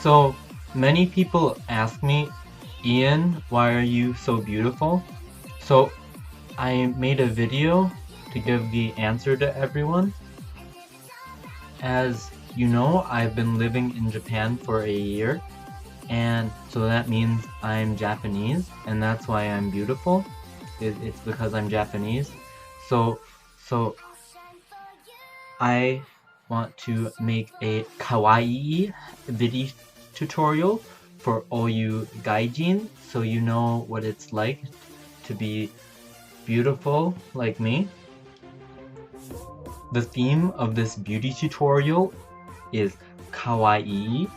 So many people ask me, Ian, why are you so beautiful? So I made a video to give the answer to everyone. As you know, I've been living in Japan for a year, and so that means I'm Japanese, and that's why I'm beautiful. It's because I'm Japanese. So, so I want to make a kawaii video tutorial for all you gaijin, so you know what it's like to be beautiful like me. The theme of this beauty tutorial is kawaii.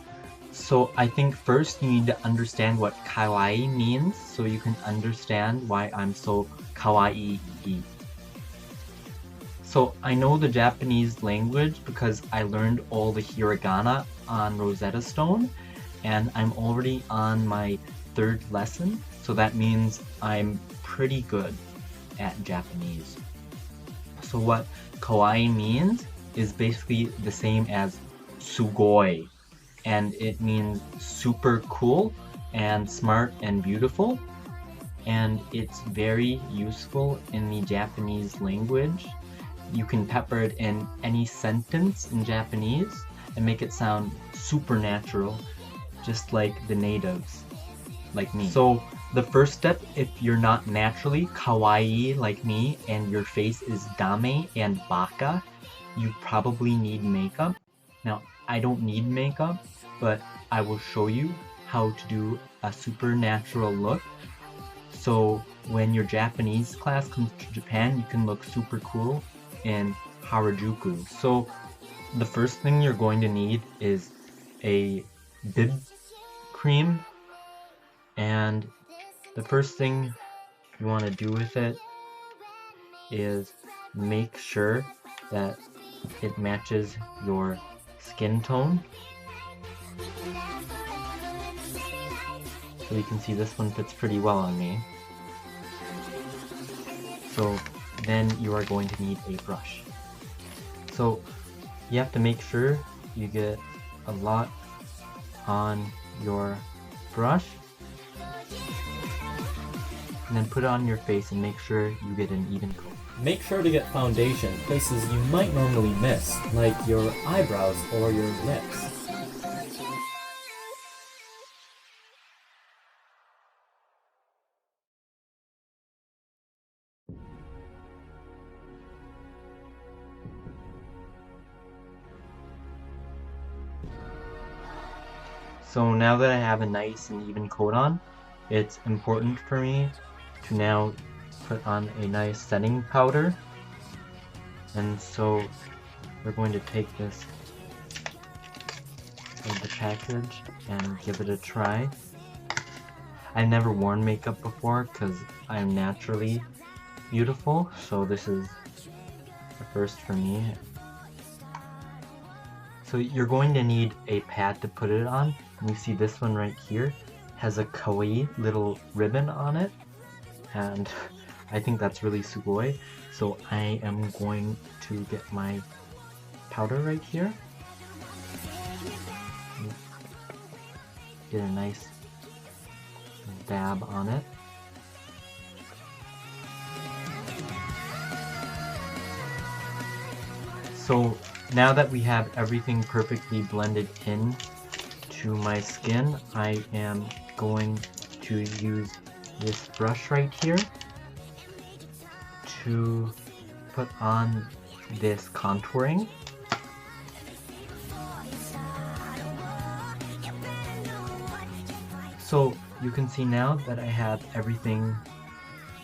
So I think first you need to understand what kawaii means so you can understand why I'm so kawaii. So I know the Japanese language because I learned all the hiragana on Rosetta Stone, and I'm already on my 3rd lesson, so that means I'm pretty good at Japanese. So what kawaii means is basically the same as Sugoi, and it means super cool and smart and beautiful, and it's very useful in the Japanese language. You can pepper it in any sentence in Japanese and make it sound supernatural, just like the natives, like me. So the first step, if you're not naturally kawaii like me and your face is dame and baka, you probably need makeup. Now, I don't need makeup, but I will show you how to do a supernatural look. So when your Japanese class comes to Japan, you can look super cool in Harajuku. So the first thing you're going to need is a bib cream, and the first thing you want to do with it is make sure that it matches your skin tone. So you can see this one fits pretty well on me. So then you are going to need a brush. So you have to make sure you get a lot on your brush, and then put it on your face and make sure you get an even coat. Make sure to get foundation places you might normally miss, like your eyebrows or your lips. So now that I have a nice and even coat on, it's important for me to now put on a nice setting powder. And so we're going to take this out of the package and give it a try. I've never worn makeup before because I'm naturally beautiful, so this is the first for me. So you're going to need a pad to put it on. And you see this one right here has a kawaii little ribbon on it, and I think that's really sugoi. So I am going to get my powder right here. Get a nice dab on it. So now that we have everything perfectly blended in to my skin, I am going to use this brush right here to put on this contouring. So you can see now that I have everything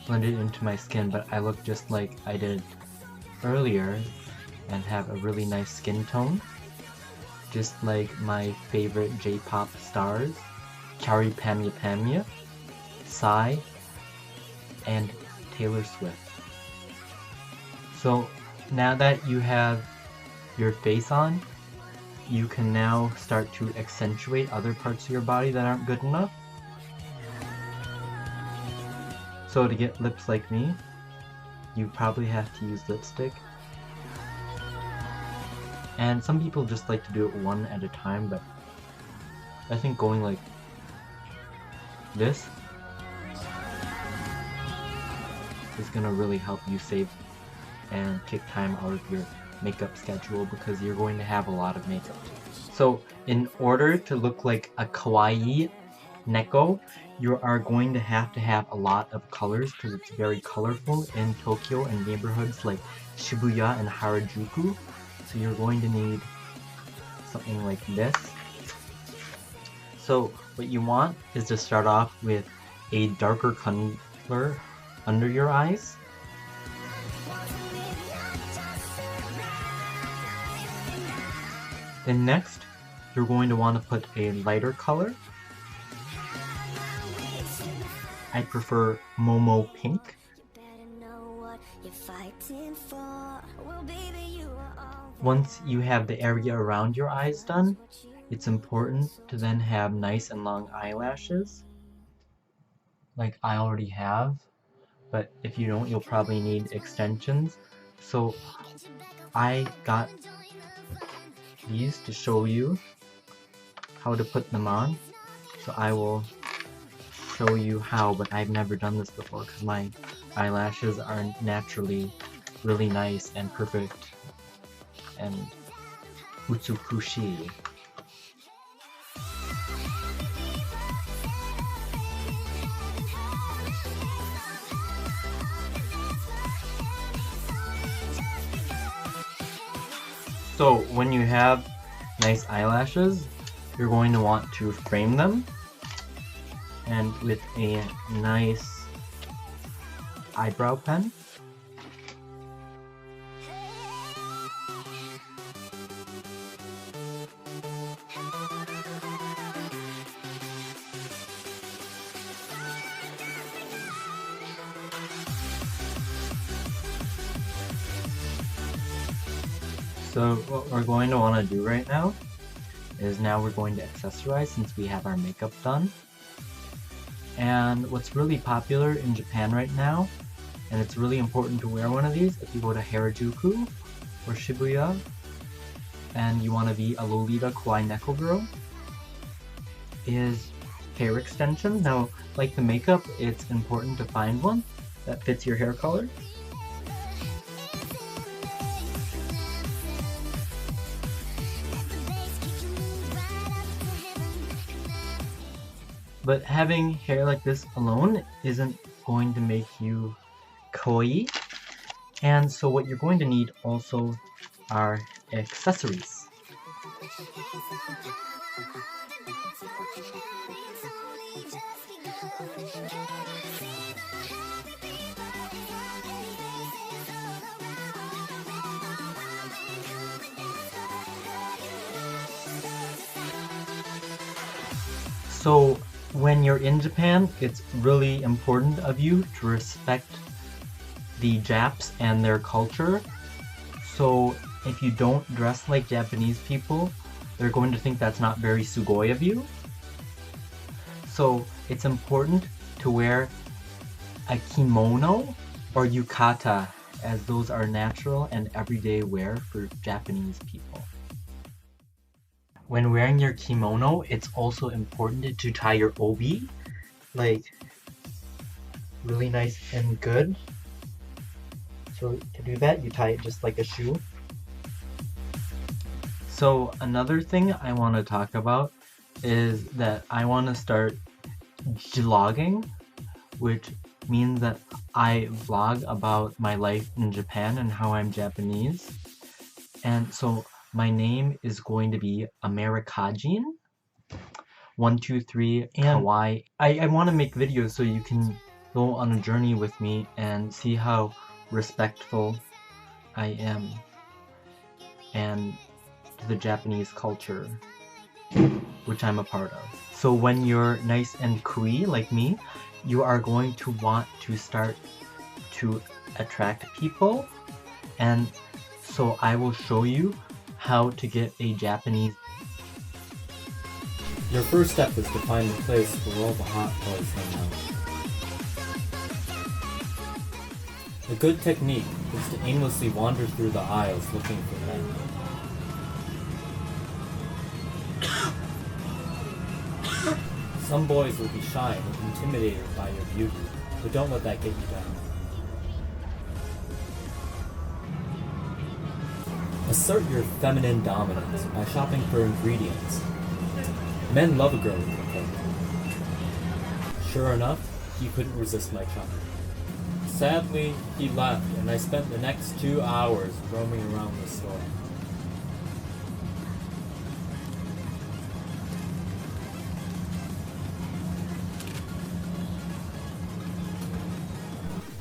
blended into my skin, but I look just like I did earlier and have a really nice skin tone, just like my favorite J-pop stars, Kawaii Pamya Pamya, Psy, and Taylor Swift. So now that you have your face on, you can now start to accentuate other parts of your body that aren't good enough. So to get lips like me, you probably have to use lipstick. And some people just like to do it one at a time, but I think going like this is gonna really help you save and kick time out of your makeup schedule because you're going to have a lot of makeup. So in order to look like a kawaii neko, you are going to have a lot of colors because it's very colorful in Tokyo and neighborhoods like Shibuya and Harajuku. So you're going to need something like this. So what you want is to start off with a darker color under your eyes. Then next, you're going to want to put a lighter color. I prefer Momo Pink. Once you have the area around your eyes done, it's important to then have nice and long eyelashes, like I already have, but if you don't, you'll probably need extensions. So I got these to show you how to put them on. So I will show you how, but I've never done this before because my eyelashes are naturally really nice and perfect and utsukushi. So when you have nice eyelashes, you're going to want to frame them, and with a nice eyebrow pen. So what we're going to want to do right now is now we're going to accessorize since we have our makeup done. And what's really popular in Japan right now, and it's really important to wear one of these if you go to Harajuku or Shibuya and you want to be a Lolita Kawaii Neko girl, is hair extensions. Now, like the makeup, it's important to find one that fits your hair color. But having hair like this alone isn't going to make you kawaii. And so what you're going to need also are accessories. So when you're in Japan, it's really important of you to respect the Japs and their culture. So if you don't dress like Japanese people, they're going to think that's not very Sugoi of you. So it's important to wear a kimono or yukata, as those are natural and everyday wear for Japanese people. When wearing your kimono, it's also important to tie your obi, like really nice and good. So to do that, you tie it just like a shoe. So another thing I want to talk about is that I want to start vlogging, which means that I vlog about my life in Japan and how I'm Japanese. And so my name is going to be Amerikajin 123 and Kawaii. I want to make videos so you can go on a journey with me and see how respectful I am and to the Japanese culture, which I'm a part of. So when you're nice and kui like me, you are going to want to start to attract people, and so I will show you how to get a Japanese. Your first step is to find the place where all the hot boys hang out. A good technique is to aimlessly wander through the aisles looking for men. Some boys will be shy and intimidated by your beauty, but don't let that get you down. Assert your feminine dominance by shopping for ingredients. Men love a girl who can cook. Sure enough, he couldn't resist my charm. Sadly, he left, and I spent the next 2 hours roaming around the store.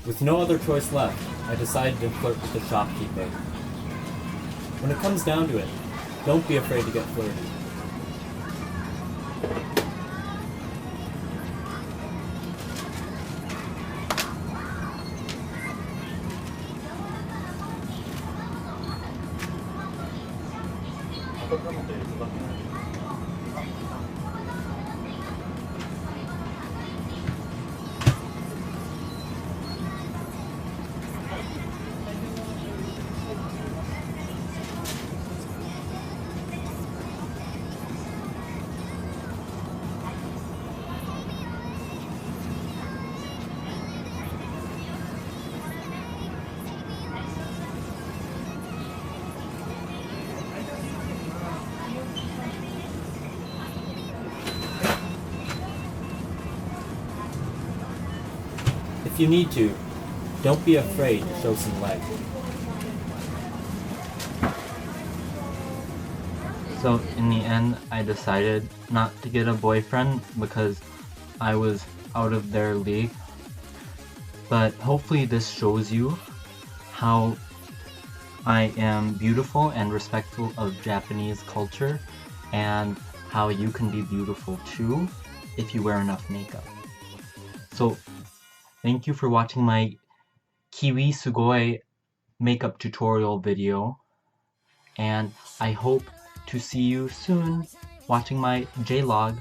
With no other choice left, I decided to flirt with the shopkeeper. When it comes down to it, don't be afraid to get flirty. If you need to, don't be afraid to show some leg. So in the end, I decided not to get a boyfriend because I was out of their league. But hopefully this shows you how I am beautiful and respectful of Japanese culture, and how you can be beautiful too if you wear enough makeup. So thank you for watching my Kiwi Sugoi makeup tutorial video, and I hope to see you soon watching my J-log.